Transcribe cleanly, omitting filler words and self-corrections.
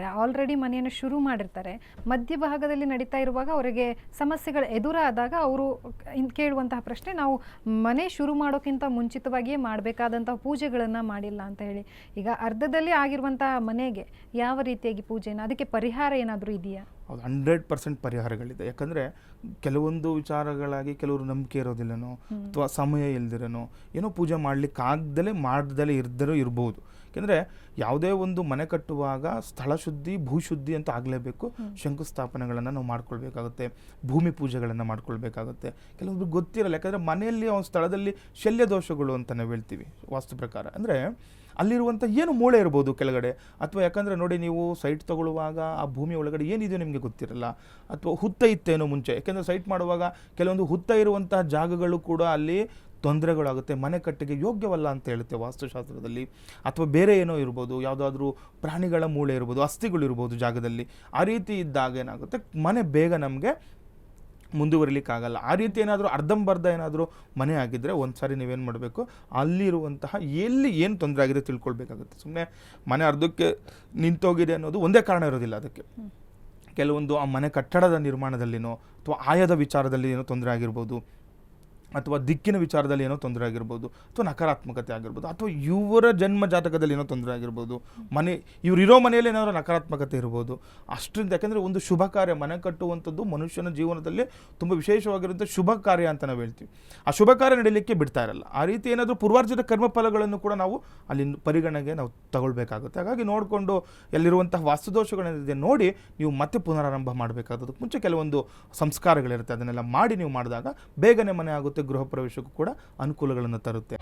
ಬಂದಿರ್ತಾರೆ, ಆಲ್ರೆಡಿ ಮನೆಯನ್ನು ಶುರು ಮಾಡಿರ್ತಾರೆ, ಮಧ್ಯಭಾಗದಲ್ಲಿ ನಡೀತಾ ಇರುವಾಗ ಅವರಿಗೆ ಸಮಸ್ಯೆಗಳು ಎದುರಾದಾಗ ಅವರು ಕೇಳುವಂತಹ ಪ್ರಶ್ನೆ, ನಾವು ಮನೆ ಶುರು ಮಾಡೋಕ್ಕಿಂತ ಮುಂಚಿತವಾಗಿಯೇ ಮಾಡಬೇಕಾದಂತಹ ಪೂಜೆಗಳನ್ನು ಮಾಡಿಲ್ಲ ಅಂತ ಹೇಳಿ. ಈಗ ಅರ್ಧದಲ್ಲಿ ಆಗಿರುವಂತಹ ಮನೆಗೆ ಯಾವ ರೀತಿಯಾಗಿ ಪೂಜೆನ, ಅದಕ್ಕೆ ಪರಿಹಾರ ಏನಾದರೂ ಇದೆಯಾ? ಹೌದು, 100% ಪರಿಹಾರಗಳಿದೆ. ಯಾಕಂದರೆ ಕೆಲವೊಂದು ವಿಚಾರಗಳಾಗಿ ಕೆಲವರು ನಂಬಿಕೆ ಇರೋದಿಲ್ಲನೋ ಅಥವಾ ಸಮಯ ಇಲ್ದಿರನೋ ಏನೋ ಪೂಜೆ ಮಾಡದಲೇ ಇರ್ಬೋದು. ಯಾಕೆಂದರೆ ಯಾವುದೇ ಒಂದು ಮನೆ ಕಟ್ಟುವಾಗ ಸ್ಥಳ ಶುದ್ಧಿ, ಭೂಶುದ್ಧಿ ಅಂತ ಆಗಲೇಬೇಕು. ಶಂಕುಸ್ಥಾಪನೆಗಳನ್ನು ನಾವು ಮಾಡ್ಕೊಳ್ಬೇಕಾಗುತ್ತೆ, ಭೂಮಿ ಪೂಜೆಗಳನ್ನು ಮಾಡ್ಕೊಳ್ಬೇಕಾಗುತ್ತೆ. ಕೆಲವೊಬ್ರಿಗೆ ಗೊತ್ತಿರಲ್ಲ, ಯಾಕಂದರೆ ಮನೆಯಲ್ಲಿ ಒಂದು ಸ್ಥಳದಲ್ಲಿ ಶಲ್ಯ ದೋಷಗಳು ಅಂತ ನಾವು ಹೇಳ್ತೀವಿ ವಾಸ್ತು ಪ್ರಕಾರ. ಅಂದರೆ ಅಲ್ಲಿರುವಂಥ ಏನು ಮೂಳೆ ಇರ್ಬೋದು ಕೆಳಗಡೆ, ಅಥವಾ ಯಾಕಂದರೆ ನೋಡಿ, ನೀವು ಸೈಟ್ ತೊಗೊಳ್ಳುವಾಗ ಆ ಭೂಮಿ ಒಳಗಡೆ ಏನಿದೆಯೋ ನಿಮಗೆ ಗೊತ್ತಿರಲ್ಲ, ಅಥವಾ ಹುತ್ತ ಇತ್ತೇನೋ ಮುಂಚೆ. ಯಾಕೆಂದರೆ ಸೈಟ್ ಮಾಡುವಾಗ ಕೆಲವೊಂದು ಹುತ್ತ ಇರುವಂತಹ ಜಾಗಗಳು ಕೂಡ ಅಲ್ಲಿ ತೊಂದರೆಗಳಾಗುತ್ತೆ, ಮನೆ ಕಟ್ಟಿಗೆ ಯೋಗ್ಯವಲ್ಲ ಅಂತ ಹೇಳುತ್ತೆ ವಾಸ್ತುಶಾಸ್ತ್ರದಲ್ಲಿ. ಅಥವಾ ಬೇರೆ ಏನೋ ಇರ್ಬೋದು, ಯಾವುದಾದ್ರೂ ಪ್ರಾಣಿಗಳ ಮೂಳೆ ಇರ್ಬೋದು, ಅಸ್ಥಿಗಳಿರ್ಬೋದು ಜಾಗದಲ್ಲಿ. ಆ ರೀತಿ ಇದ್ದಾಗ ಏನಾಗುತ್ತೆ, ಮನೆ ಬೇಗ ನಮಗೆ ಮುಂದುವರಿಲಿಕ್ಕಾಗಲ್ಲ. ಆ ರೀತಿ ಏನಾದರೂ ಅರ್ಧಂಬರ್ಧ ಏನಾದರೂ ಮನೆ ಆಗಿದ್ದರೆ ಒಂದು ಸಾರಿ ನೀವೇನು ಮಾಡಬೇಕು, ಅಲ್ಲಿರುವಂತಹ ಎಲ್ಲಿ ಏನು ತೊಂದರೆ ಆಗಿದೆ ತಿಳ್ಕೊಳ್ಬೇಕಾಗುತ್ತೆ. ಸುಮ್ಮನೆ ಮನೆ ಅರ್ಧಕ್ಕೆ ನಿಂತೋಗಿದೆ ಅನ್ನೋದು ಒಂದೇ ಕಾರಣ ಇರೋದಿಲ್ಲ. ಅದಕ್ಕೆ ಕೆಲವೊಂದು ಆ ಮನೆ ಕಟ್ಟಡದ ನಿರ್ಮಾಣದಲ್ಲಿನೋ ಅಥವಾ ಆಯದ ವಿಚಾರದಲ್ಲಿ ಏನೋ ತೊಂದರೆ ಆಗಿರ್ಬೋದು, ಅಥವಾ ದಿಕ್ಕಿನ ವಿಚಾರದಲ್ಲಿ ಏನೋ ತೊಂದರೆ ಆಗಿರ್ಬೋದು, ಅಥವಾ ನಕಾರಾತ್ಮಕತೆ ಆಗಿರ್ಬೋದು, ಅಥವಾ ಇವರ ಜನ್ಮ ಜಾತಕದಲ್ಲಿ ಏನೋ ತೊಂದರೆ ಆಗಿರ್ಬೋದು, ಇವರಿರೋ ಮನೆಯಲ್ಲಿ ಏನಾದರೂ ನಕಾರಾತ್ಮಕತೆ ಇರ್ಬೋದು. ಅಷ್ಟರಿಂದ ಯಾಕೆಂದರೆ ಒಂದು ಶುಭ ಕಾರ್ಯ, ಮನೆ ಕಟ್ಟುವಂಥದ್ದು ಮನುಷ್ಯನ ಜೀವನದಲ್ಲಿ ತುಂಬ ವಿಶೇಷವಾಗಿರುವಂಥ ಶುಭ ಕಾರ್ಯ ಅಂತ ನಾವು ಹೇಳ್ತೀವಿ. ಆ ಶುಭ ಕಾರ್ಯ ನಡೀಲಿಕ್ಕೆ ಬಿಡ್ತಾ ಇರಲ್ಲ. ಆ ರೀತಿ ಏನಾದರೂ ಪೂರ್ವಾರ್ಜಿತ ಕರ್ಮಫಲಗಳನ್ನು ಕೂಡ ನಾವು ಅಲ್ಲಿ ಪರಿಗಣನೆಗೆ ನಾವು ತಗೊಳ್ಬೇಕಾಗುತ್ತೆ. ಹಾಗಾಗಿ ನೋಡಿಕೊಂಡು ಎಲ್ಲಿರುವಂತಹ ವಾಸ್ತುದೋಷಗಳೇನಿದೆ ನೋಡಿ ನೀವು ಮತ್ತೆ ಪುನರಾರಂಭ ಮಾಡಬೇಕಾದದ್ದು. ಮುಂಚೆ ಕೆಲವೊಂದು ಸಂಸ್ಕಾರಗಳಿರುತ್ತೆ, ಅದನ್ನೆಲ್ಲ ಮಾಡಿ ನೀವು ಮಾಡಿದಾಗ ಬೇಗನೆ ಮನೆ ಆಗುತ್ತೆ, ಗೃಹ ಪ್ರವೇಶಕ್ಕೂ ಕೂಡ ಅನುಕೂಲಗಳನ್ನು ತರುತ್ತೆ.